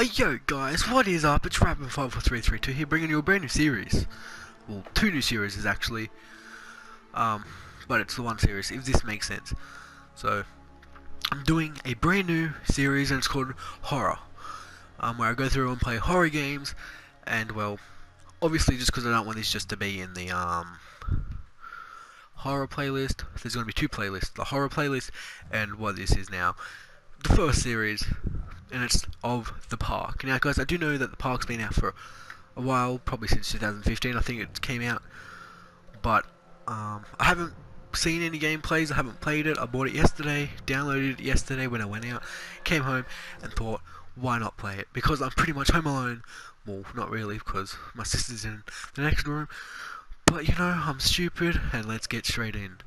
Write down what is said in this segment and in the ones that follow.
Yo guys, what is up? It's Ratven54332 here, bringing you a brand new series. Well, two new series actually. But it's the one series, if this makes sense. So, I'm doing a brand new series and it's called Horror. Where I go through and play horror games, and well, obviously just because I don't want this just to be in the horror playlist, there's going to be two playlists, the horror playlist and what this is now. The first series, and it's of the park. Now guys, I do know that the park's been out for a while, probably since 2015 I think it came out, but I haven't seen any gameplays, I haven't played it. I bought it yesterday, downloaded it yesterday when I went out, came home and thought, why not play it? Because I'm pretty much home alone. Well, not really, because my sister's in the next room, but you know, I'm stupid, and let's get straight in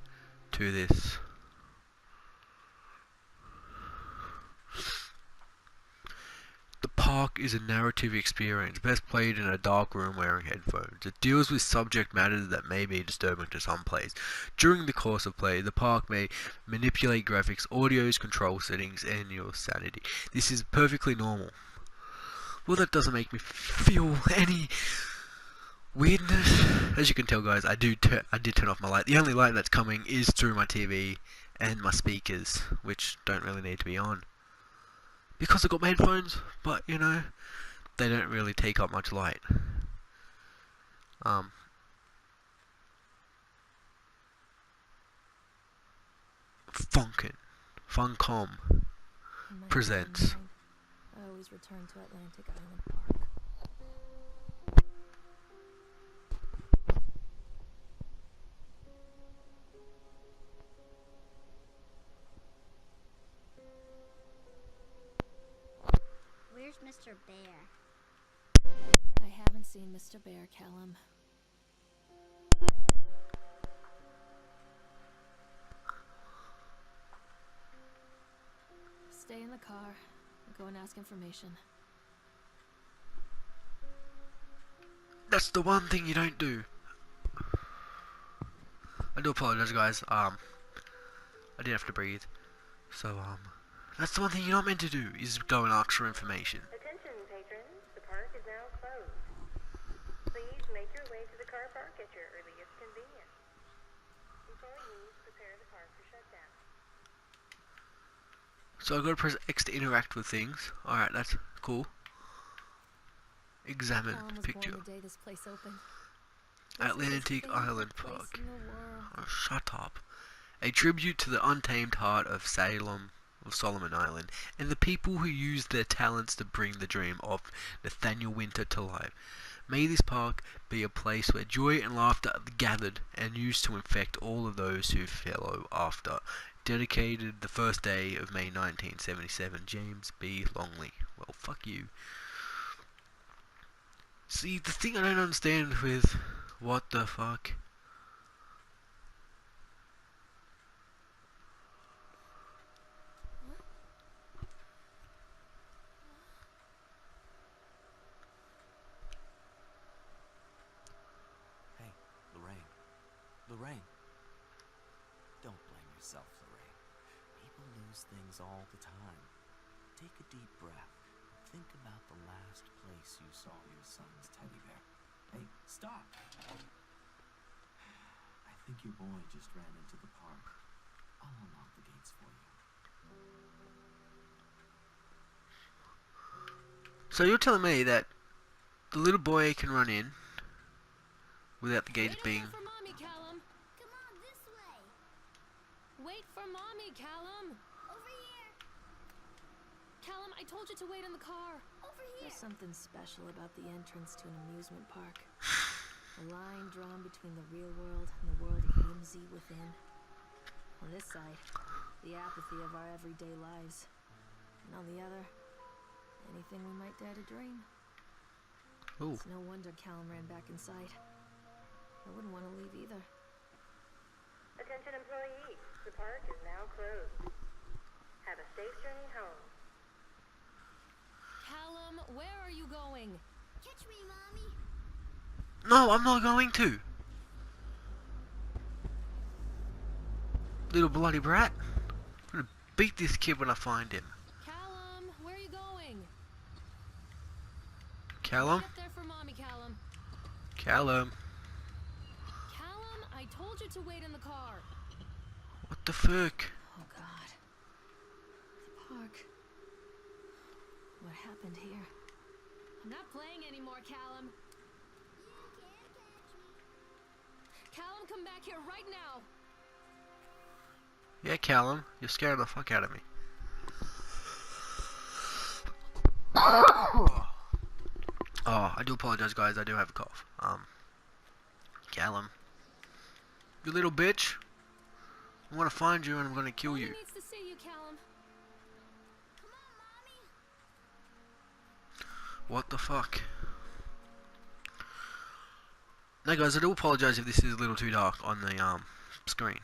to this. The Park is a narrative experience, best played in a dark room wearing headphones. It deals with subject matter that may be disturbing to some players. During the course of play, the park may manipulate graphics, audios, control settings, and your sanity. This is perfectly normal. Well, that doesn't make me feel any weirdness. As you can tell guys, I did turn off my light. The only light that's coming is through my TV and my speakers, which don't really need to be on, because I got my headphones, but you know, they don't really take up much light. Funcom presents. I always return to Atlantic Island Park. Where's Mr. Bear? I haven't seen Mr. Bear, Callum. Stay in the car. I'll go and ask information. That's the one thing you don't do. I do apologize guys, I did have to breathe. So that's the one thing you're not meant to do, is go and ask for information. Attention patrons, the park is now closed. Please make your way to the car park at your earliest convenience. Employees prepare the park for shutdown. So I've got to press X to interact with things. Alright, that's cool. Examine Callum was picture. born the day this place opened. Atlantic Favorite Island place Park. in the world. Oh, shut up. A tribute to the untamed heart of Solomon Island, and the people who used their talents to bring the dream of Nathaniel Winter to life. May this park be a place where joy and laughter are gathered and used to infect all of those who follow after. Dedicated the first day of May 1977, James B. Longley. Well, fuck you. See, the thing I don't understand with what the fuck. Hey, Lorraine. Don't blame yourself, Lorraine. People lose things all the time. Take a deep breath and think about the last place you saw your son's teddy bear. Hey, stop! I think your boy just ran into the park. I'll unlock the gates for you. So you're telling me that the little boy can run in without the gates Wait being... for Mommy, Callum. Come on, this way. Wait for Mommy, Callum. Over here. Callum, I told you to wait in the car. Over here. There's something special about the entrance to an amusement park. A line drawn between the real world and the world of whimsy within. On this side, the apathy of our everyday lives. And on the other, anything we might dare to dream. Ooh. It's no wonder Callum ran back inside. I wouldn't want to leave either. Attention employees, the park is now closed. Have a safe journey home. Callum, where are you going? Catch me, Mommy. No, I'm not going to. Little bloody brat. I'm gonna beat this kid when I find him. Callum, where are you going? Callum? Wait up there for Mommy, Callum. Callum? Callum, I told you to wait in the car. What the fuck? Oh, God. The park. What happened here? I'm not playing anymore, Callum. You can't catch me. Callum, come back here right now. Yeah, Callum, you're scaring the fuck out of me. Oh, I do apologize, guys. I do have a cough. Callum, you little bitch. I'm gonna find you and I'm gonna kill Mommy you. needs to see you, Callum. Come on, Mommy. What the fuck? No, guys, I do apologize if this is a little too dark on the screen.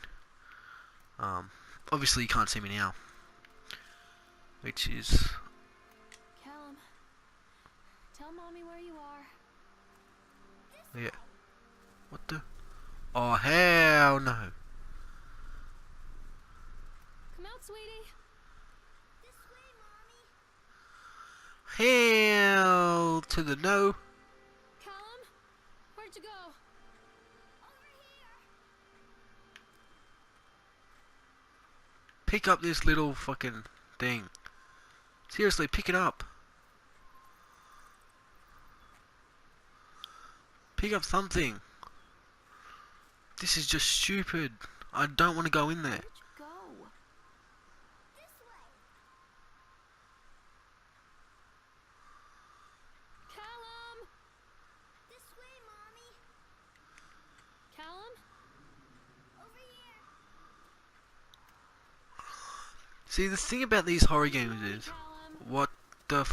Obviously you can't see me now, which is Callum, tell Mommy where you are. yeah. What the? Oh hell no! Come out, sweetie. This way, Mommy. Hell to the no! Callum, where'd you go? Over here. Pick up this little fucking thing. Seriously, pick it up. Pick up something. This is just stupid. I don't want to go in there. Where'd you go? This way. Callum! This way, Mommy. Callum? Over here. See, the thing about these horror games Mommy, is, Callum. what the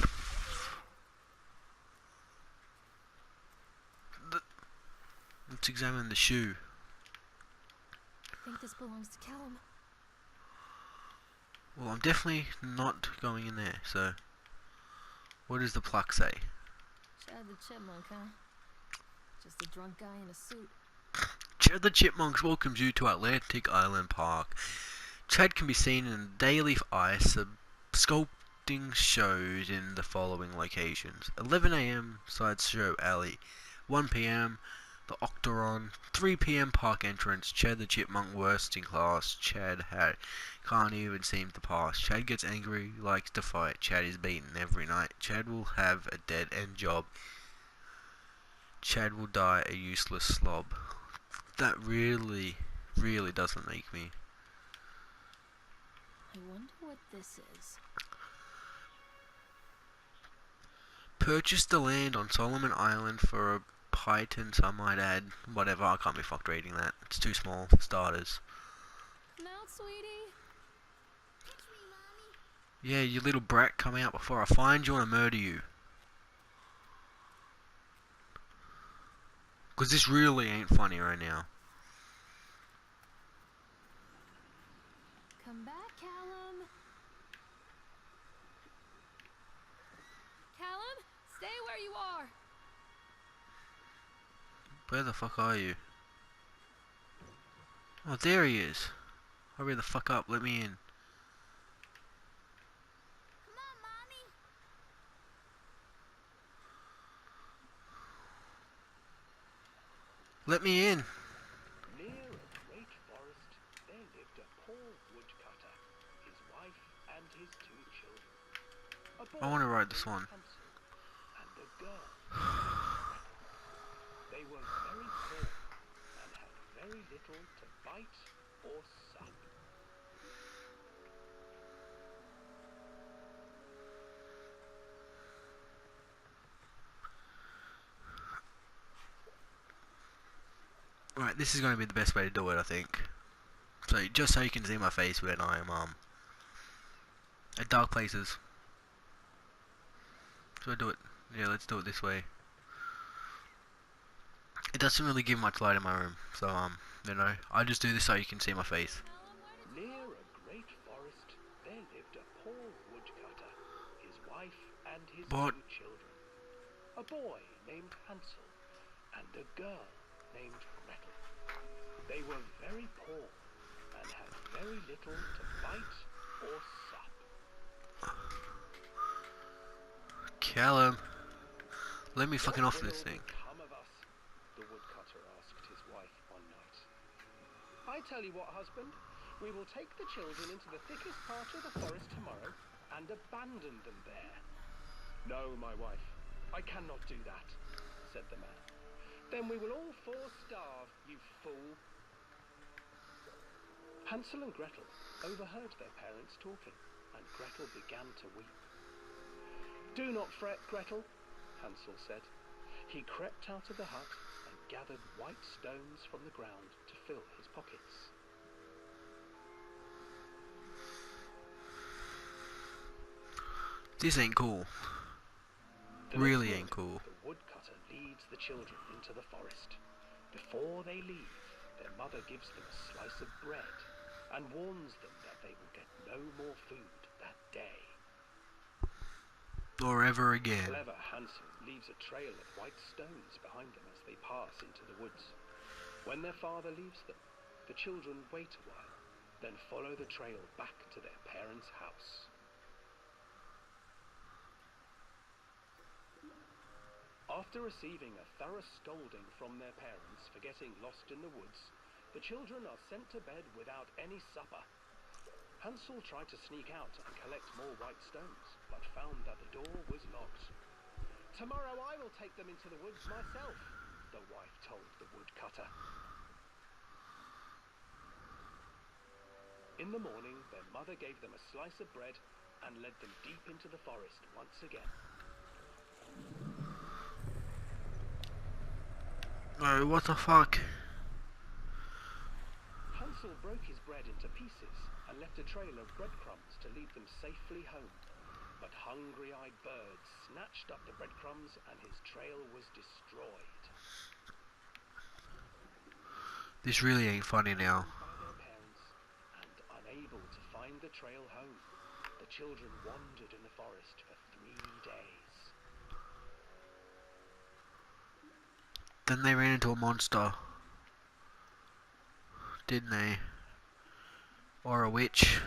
Let's examine the shoe. I think this belongs to Callum. Well, I'm definitely not going in there, so... What does the plaque say? Chad the Chipmunk, huh? Just a drunk guy in a suit. Chad the Chipmunks welcomes you to Atlantic Island Park. Chad can be seen in daily ice sculpting shows in the following locations. 11 AM, Sideshow Alley. 1 PM, the Octaron. 3 PM, Park Entrance. Chad the Chipmunk worst in class. Can't even seem to pass. Chad gets angry, likes to fight. Chad is beaten every night. Chad will have a dead-end job. Chad will die a useless slob. That really doesn't make me. I wonder what this is. Purchase the land on Solomon Island for a pittance, I might add. Whatever, I can't be fucked reading that. It's too small for starters. Come out, sweetie. Catch me, Mommy. Yeah, you little brat, come out before I find you and murder you. Because this really ain't funny right now. Come back, Callum. Callum, stay where you are. Where the fuck are you? Oh, there he is. Hurry the fuck up, let me in. Come on, Mommy. Let me in. Near a great forest, there lived a poor woodcutter, his wife, and his 2 children. A boy I want to ride named this one. Hansel and a girl named Gretel. They were very poor and had very little to bite or sup. Right, this is going to be the best way to do it, I think. So, just so you can see my face when I'm, at dark places. Should I do it? Yeah, let's do it this way. It doesn't really give much light in my room, so, you know, I just do this so you can see my face. Callum, where did you Near go? a great forest, there lived a poor woodcutter, his wife, and his What? 2 children. A boy named Hansel and a girl named Gretel. They were very poor and had very little to bite or sup. Callum, Let me fucking What off this will thing. become of us? The woodcutter asked his wife one night. I tell you what, husband, we will take the children into the thickest part of the forest tomorrow and abandon them there. No, my wife, I cannot do that, said the man. Then we will all four starve, you fool. Hansel and Gretel overheard their parents talking, and Gretel began to weep. Do not fret, Gretel, Hansel said. He crept out of the hut and gathered white stones from the ground to fill his pockets. This ain't cool. The Really next ain't cool. morning, the woodcutter leads the children into the forest. Before they leave, their mother gives them a slice of bread and warns them that they will get no more food that day. Or ever again. Clever Hansel leaves a trail of white stones behind them as they pass into the woods. When their father leaves them, the children wait a while, then follow the trail back to their parents' house. After receiving a thorough scolding from their parents for getting lost in the woods, the children are sent to bed without any supper. Hansel tried to sneak out and collect more white stones, but found that the door was locked. Tomorrow I will take them into the woods myself, the wife told the woodcutter. In the morning, their mother gave them a slice of bread and led them deep into the forest once again. Oh, what the fuck? Hansel broke his bread into pieces and left a trail of breadcrumbs to lead them safely home. But hungry-eyed birds snatched up the breadcrumbs and his trail was destroyed. This really ain't funny now. By their parents and unable to find the trail home, the children wandered in the forest for 3 days. Then they ran into a monster. Didn't they? Or a witch.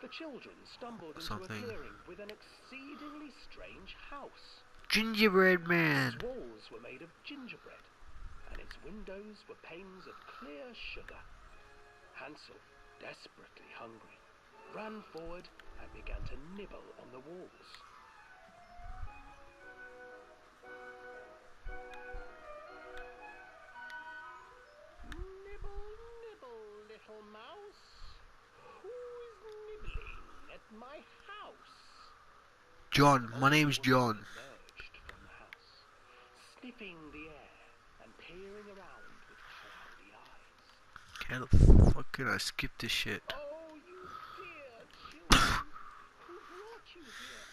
The children stumbled into Something. a clearing with an exceedingly strange house. Gingerbread man. Its walls were made of gingerbread, and its windows were panes of clear sugar. Hansel, desperately hungry, ran forward and began to nibble on the walls. Nibble, nibble, little mouse. Who is nibbling at my house? John. My Old name's woman John. emerged from the house, sniffing the air and peering around with cloudy eyes. How the fuck can I skip this shit? Oh, you dear children, who brought you here?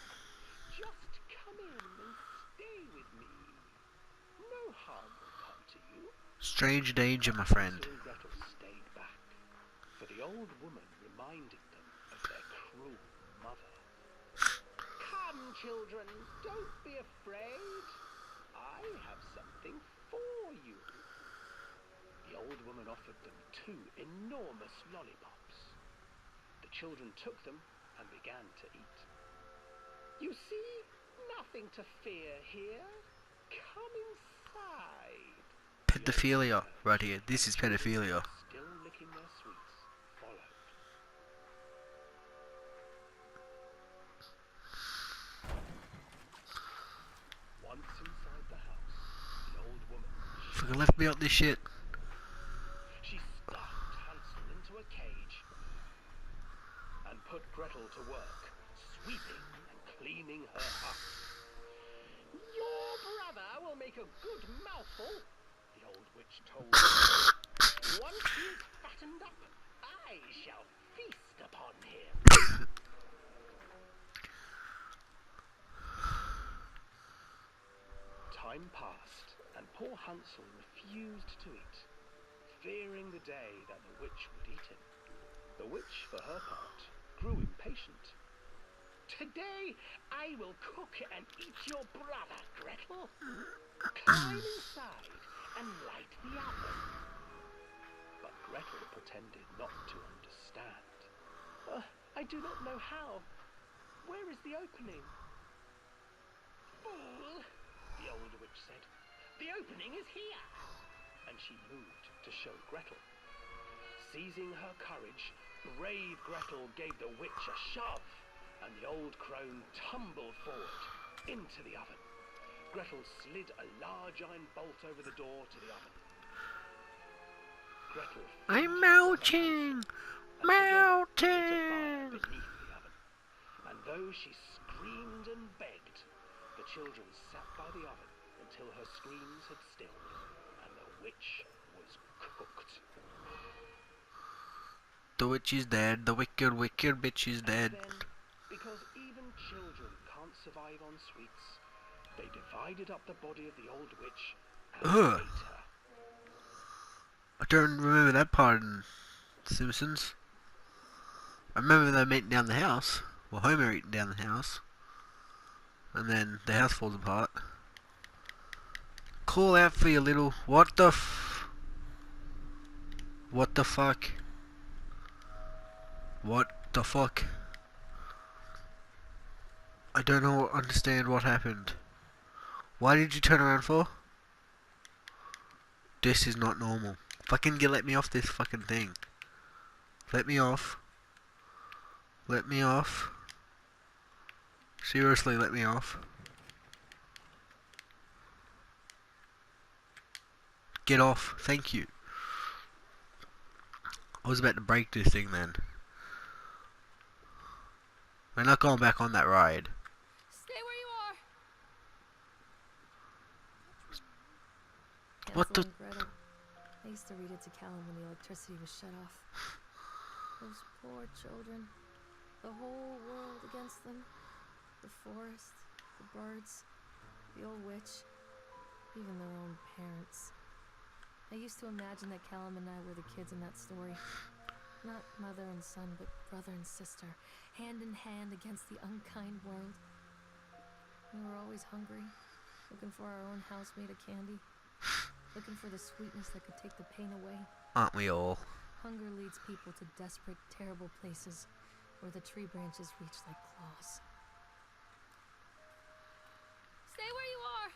Just come in and stay with me. No harm will come to you. Strange danger, my friend. Hansel and Gretel stayed back, for the old woman reminded them of their cruel mother. Come, children, don't be afraid. I have something for you. The old woman offered them 2 enormous lollipops. The children took them and began to eat. You see, nothing to fear here. Come inside. Pedophilia, right here. This is pedophilia. Still licking their sweets, followed. Once inside the house, the old woman Fucking left me out this shit. She stuffed Hansel into a cage and put Gretel to work, sweeping and cleaning her hut. Your brother will make a good mouthful, the old witch told her. Once he is fattened up, I shall feast upon him. Time passed, and poor Hansel refused to eat, fearing the day that the witch would eat him. The witch, for her part, grew impatient. Today I will cook and eat your brother, Gretel. Climb inside and light the oven. But Gretel pretended not to understand. I do not know how. Where is the opening? Fool! the old witch said. The opening is here! And she moved to show Gretel. Seizing her courage, brave Gretel gave the witch a shove, and the old crone tumbled forward into the oven. Gretel slid a large iron bolt over the door to the oven. Gretel I'm flung herself melting! and together lit a fire Melting! beneath the oven. And though she screamed and begged, the children sat by the oven until her screams had stilled and the witch was cooked. The witch is dead. The wicked, wicked bitch is dead. And then, because even children can't survive on sweets, they divided up the body of the old witch and Ugh. ate her. I don't remember that part in Simpsons. I remember them eating down the house. Well, Homer eating down the house. And then the house falls apart. Call out for your little... What the What the fuck? What the fuck? I don't understand what happened. Why did you turn around for? This is not normal. Fucking let me off this fucking thing. Let me off. Let me off. Seriously, let me off. Get off. Thank you. I was about to break this thing then. We're not going back on that ride. Stay where you are. What the- Hansel and Gretel. I used to read it to Callum when the electricity was shut off. Those poor children. The whole world against them. The forest, the birds, the old witch, even their own parents. I used to imagine that Callum and I were the kids in that story. Not mother and son, but brother and sister, hand in hand against the unkind world. We were always hungry, looking for our own house made of candy, looking for the sweetness that could take the pain away. Aren't we all? Hunger leads people to desperate, terrible places where the tree branches reach like claws. Stay where you are!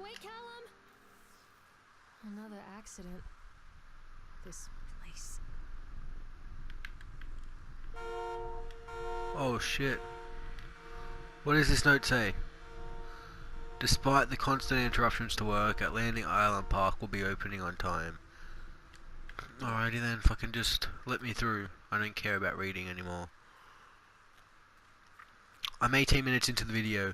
Wait, Callum! Another accident. This place. Oh shit. What does this note say? Despite the constant interruptions to work, Atlantic Island Park will be opening on time. Alrighty then, fucking just let me through. I don't care about reading anymore. I'm 18 minutes into the video.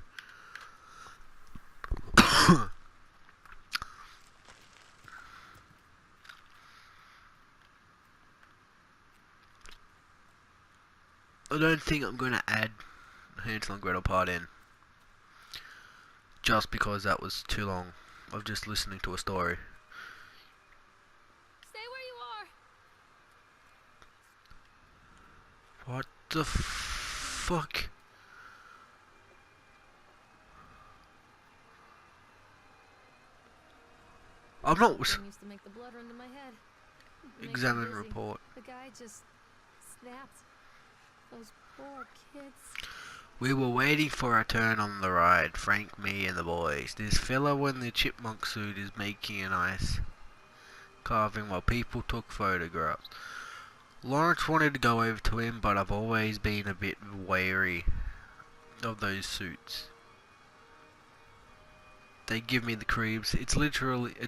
I don't think I'm going to add Hansel and Gretel part in. Just because that was too long of just listening to a story. Stay where you are! What the fuck? I'm not... Something used to make the blood run to my head. It makes me Examine dizzy. report. The guy just snapped. Those poor kids. We were waiting for our turn on the ride, Frank, me, and the boys. This fella in the chipmunk suit is making an ice carving while people took photographs. Lawrence wanted to go over to him, but I've always been a bit wary of those suits. They give me the creeps. It's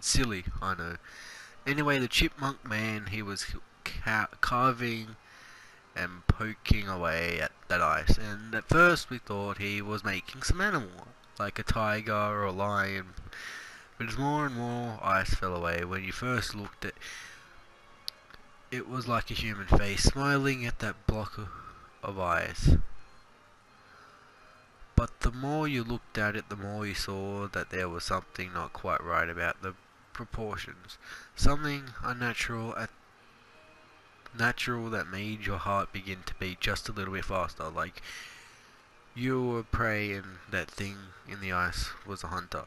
silly, I know. Anyway, the chipmunk man, he was carving and poking away at that ice, and at first we thought he was making some animal, like a tiger or a lion, but as more and more ice fell away, when you first looked at it was like a human face smiling at that block of ice. But the more you looked at it, the more you saw that there was something not quite right about the proportions, something unnatural that made your heart begin to beat just a little bit faster, like you were prey and that thing in the ice was a hunter.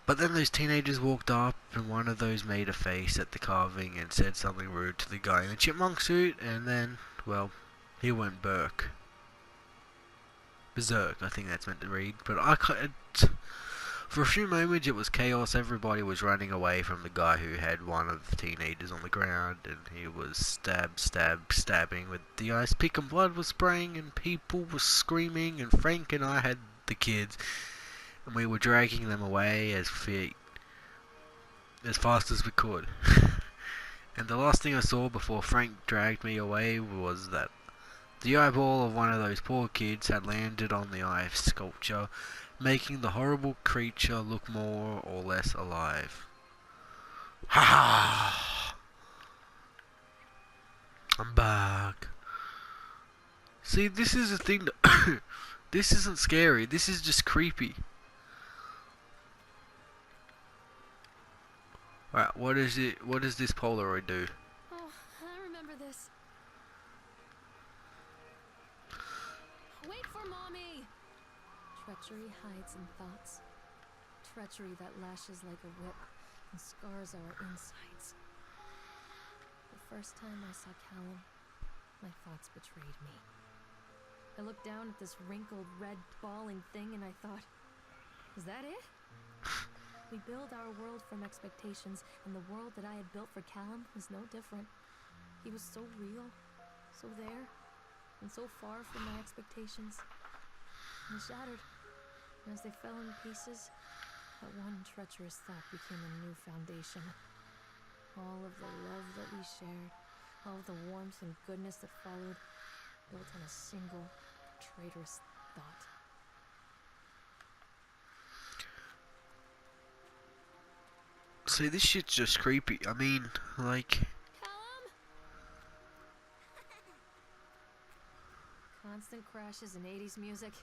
But then those teenagers walked up and one of those made a face at the carving and said something rude to the guy in the chipmunk suit, and then, well, he went berk. Berserk, I think that's meant to read. But I can't. For a few moments it was chaos. Everybody was running away from the guy who had one of the teenagers on the ground, and he was stabbing with the ice pick, and blood was spraying, and people were screaming, and Frank and I had the kids, and we were dragging them away as fast as we could. And the last thing I saw before Frank dragged me away was that the eyeball of one of those poor kids had landed on the ice sculpture, making the horrible creature look more or less alive. Ha ha! I'm back. See, this is the thing that this isn't scary, this is just creepy. Alright, what does this Polaroid do? Oh, I remember this. Wait for mommy! Treachery hides in thoughts. Treachery that lashes like a whip and scars our insides. The first time I saw Callum, my thoughts betrayed me. I looked down at this wrinkled, red, bawling thing and I thought, is that it? We build our world from expectations, and the world that I had built for Callum was no different. He was so real, so there, and so far from my expectations. And they shattered, and as they fell in pieces, that one treacherous thought became a new foundation. All of the love that we shared, all of the warmth and goodness that followed, built on a single traitorous thought. See, this shit's just creepy. I mean, like... Callum? Constant crashes and 80s music.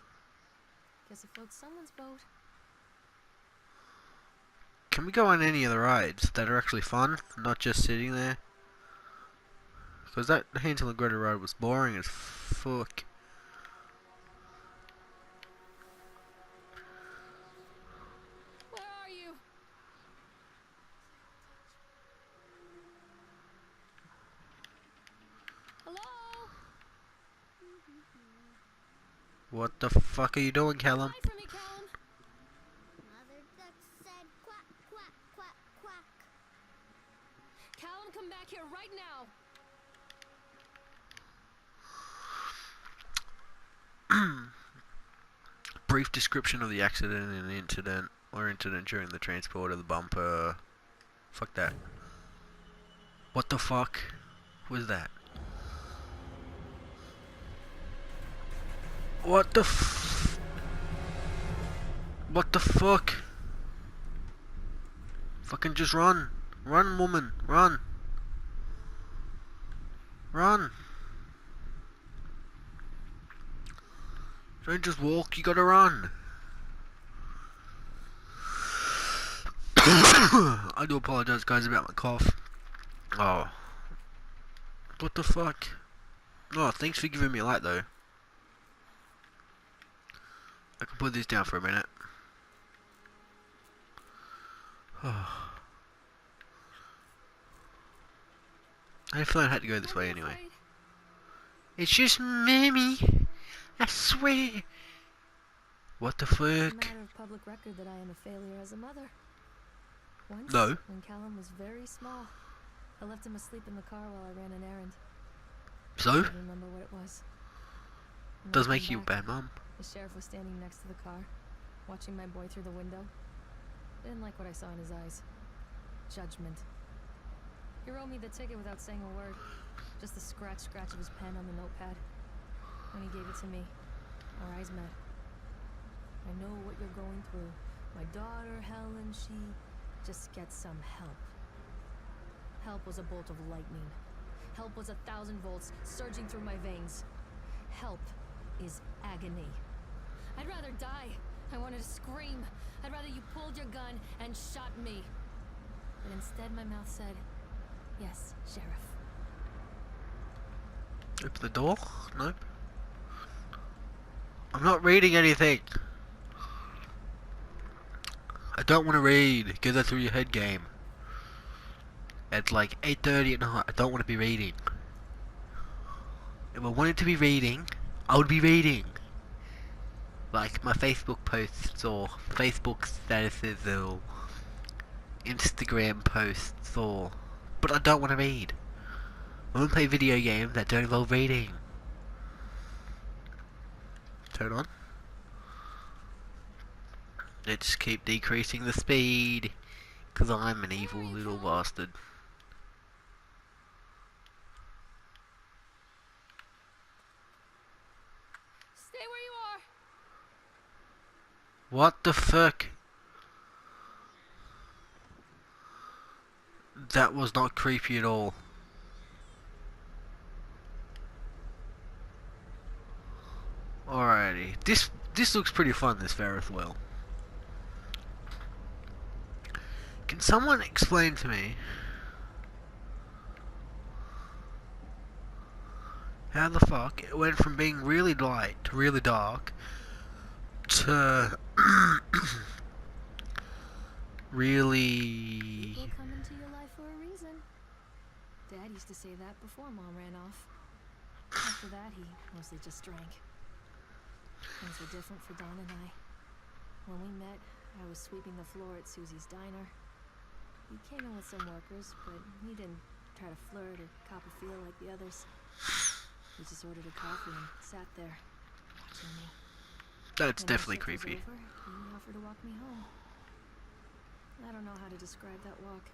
Guess it floats someone's boat. Can we go on any of the rides that are actually fun, not just sitting there? Because that Hansel and Gretel ride was boring as fuck. Where are you? Hello? What the fuck are you doing, Callum? Hi for me, Callum. Mother duck said quack, quack, quack, quack. Callum, come back here right now. Brief description of the accident and incident during the transport of the bumper. Fuck that. What the fuck was that? What the What the fuck? Fucking just run. Run, woman. Run. Run. Don't just walk, you gotta run. I do apologize, guys, about my cough. Oh. What the fuck? Oh, thanks for giving me a light, though. I can put this down for a minute. Oh. I feel I had to go this way anyway. It's just Mammy. I swear. What the It's a fuck? matter of public record that I am a failure as a mother. Once, No. when Callum was very small, I left him asleep in the car while I ran an errand. I So? don't remember what it was. When I Does came make you a back, bad mum. The sheriff was standing next to the car, watching my boy through the window. Didn't like what I saw in his eyes. Judgment. He wrote me the ticket without saying a word. Just the scratch of his pen on the notepad. When he gave it to me, our eyes met. I know what you're going through. My daughter, Helen, she just gets some help. Help was a bolt of lightning. Help was 1,000 volts surging through my veins. Help is agony. I'd rather die. I wanted to scream. I'd rather you pulled your gun and shot me. But instead my mouth said, yes, Sheriff. Open the door? Nope. I'm not reading anything. I don't want to read. Get that through your head game. It's like 8:30 at night. I don't want to be reading. If I wanted to be reading, I would be reading. Like my Facebook posts or Facebook statuses or Instagram posts or... But I don't want to read. I want to play video games that don't involve reading. Turn on. Let's keep decreasing the speed. Because I'm an evil little bastard. Stay where you are. What the fuck? That was not creepy at all. Alrighty. This looks pretty fun, this Ferris wheel. Can someone explain to me how the fuck it went from being really light to really dark to really... People come into your life for a reason. Dad used to say that before Mom ran off. After that, he mostly just drank. Things were different for Don and I. When we met, I was sweeping the floor at Susie's diner. He came in with some workers, but he didn't try to flirt or cop a feel like the others. He just ordered a coffee and sat there, watching me. That's When our definitely shift was creepy. over, he offered to walk me home. I don't know how to describe that walk.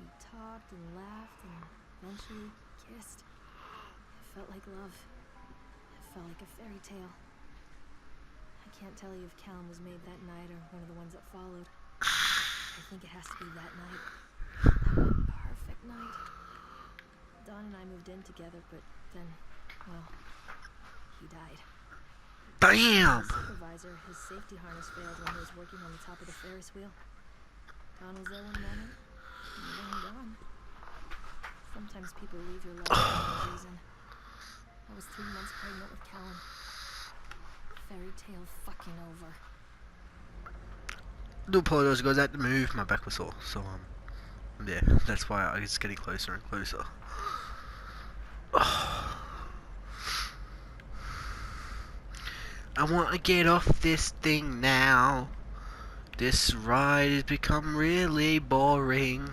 We talked and laughed and eventually kissed. It felt like love. It felt like a fairy tale. I can't tell you if Callum was made that night or one of the ones that followed. I think it has to be that night. That one perfect night. Don and I moved in together, but then, well, he died. Damn! The supervisor, his safety harness failed when he was working on the top of the Ferris wheel. Don was there one morning, and then gone. Sometimes people leave your life for no reason. I was 3 months pregnant with Callum. Fairy tale fucking over. I do apologize guys, I had to move, my back was sore, so yeah, that's why it's getting closer and closer. I want to get off this thing now. This ride has become really boring.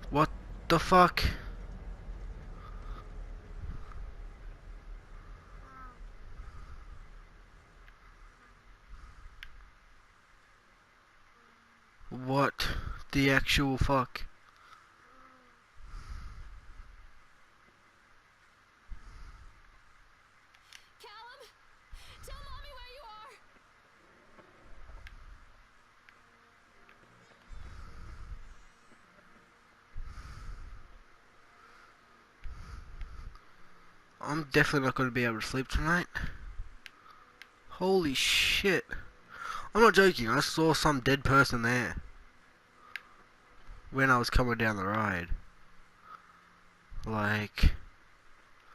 What the fuck? What the actual fuck? Callum, tell Mommy where you are. I'm definitely not going to be able to sleep tonight. Holy shit. I'm not joking, I saw some dead person there when I was coming down the ride. Like...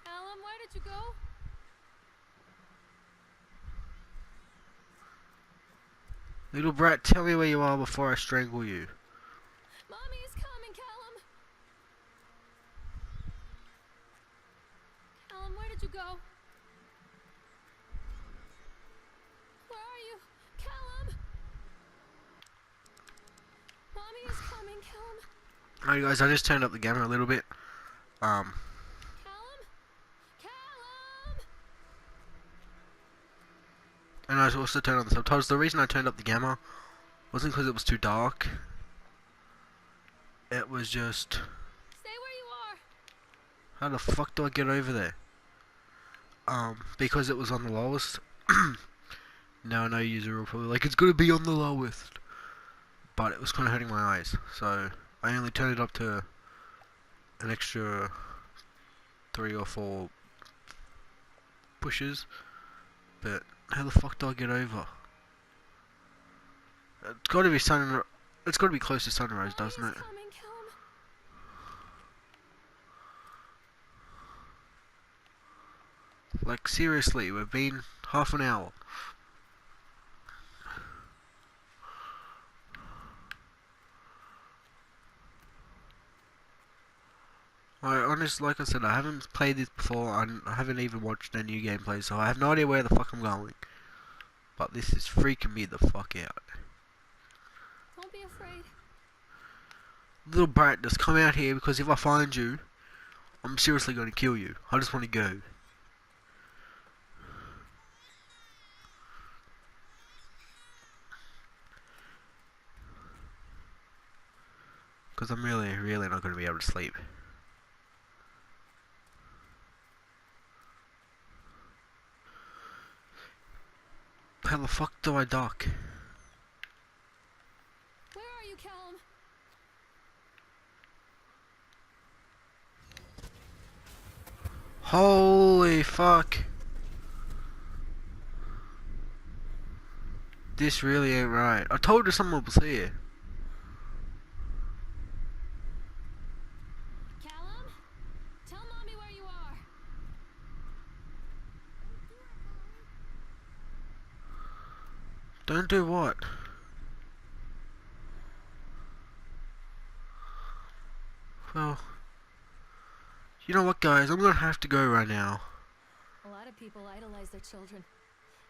Callum, where did you go? Little brat, tell me where you are before I strangle you. Mommy is coming, Callum. Callum, where did you go? Where are you? Callum! Mommy is coming, Callum. Alright guys, I just turned up the gamma a little bit. Callum? Callum! And I also turned on the subtitles. The reason I turned up the gamma wasn't because it was too dark. It was just... Stay where you are. How the fuck do I get over there? Because it was on the lowest. Now I know user will probably like, it's gonna be on the lowest. But it was kind of hurting my eyes. So I only turned it up to an extra 3 or 4 pushes. But how the fuck do I get over? It's got to be sun. It's got to be close to sunrise, doesn't it? Coming, Callum. Like seriously, we've been half an hour. Like I said, I haven't played this before, and I haven't even watched any new gameplay, so I have no idea where the fuck I'm going. But this is freaking me the fuck out. Don't be afraid. Little brat, just come out here, because if I find you, I'm seriously going to kill you. I just want to go. Because I'm really not going to be able to sleep. How the fuck do I duck? Where are you, Callum? Holy fuck. This really ain't right. I told you someone was here. Callum? Tell Mommy where you are. Don't do what? Well, you know what, guys? I'm gonna have to go right now. A lot of people idolize their children.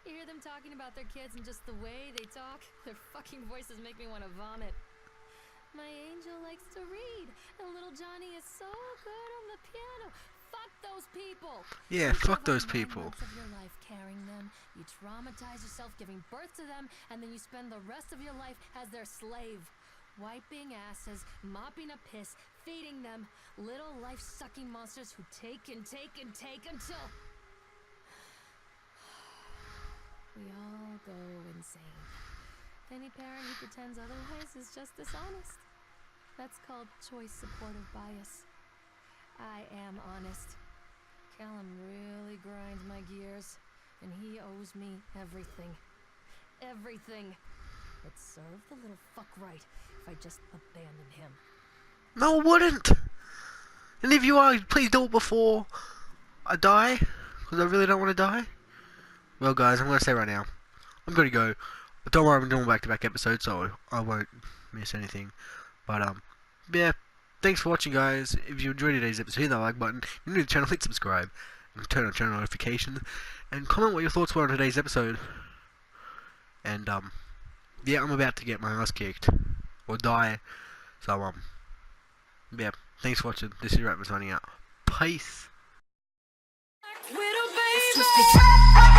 You hear them talking about their kids and just the way they talk, their fucking voices make me want to vomit. My angel likes to read, and little Johnny is so good on the piano. Fuck those people! Yeah, You fuck give those up 9 people. months of your life carrying them, you traumatize yourself giving birth to them, and then you spend the rest of your life as their slave. Wiping asses, mopping up piss, feeding them. Little life-sucking monsters who take and take and take until... we all go insane. Any parent who pretends otherwise is just dishonest. That's called choice supportive bias. I am honest. Callum really grinds my gears, and he owes me everything. Everything. It'd serve the little fuck right if I just abandoned him. No, I wouldn't. And if you are, please do it before I die, because I really don't want to die. Well, guys, I'm gonna say right now, I'm gonna go. But don't worry, I'm doing back-to-back episodes, so I won't miss anything. But yeah. Thanks for watching, guys. If you enjoyed today's episode, hit that like button. If you're new to the channel, hit subscribe and turn on channel notifications, and comment what your thoughts were on today's episode. And yeah, I'm about to get my ass kicked or die. So yeah. Thanks for watching. This is Ratven signing out. Peace. Widow baby!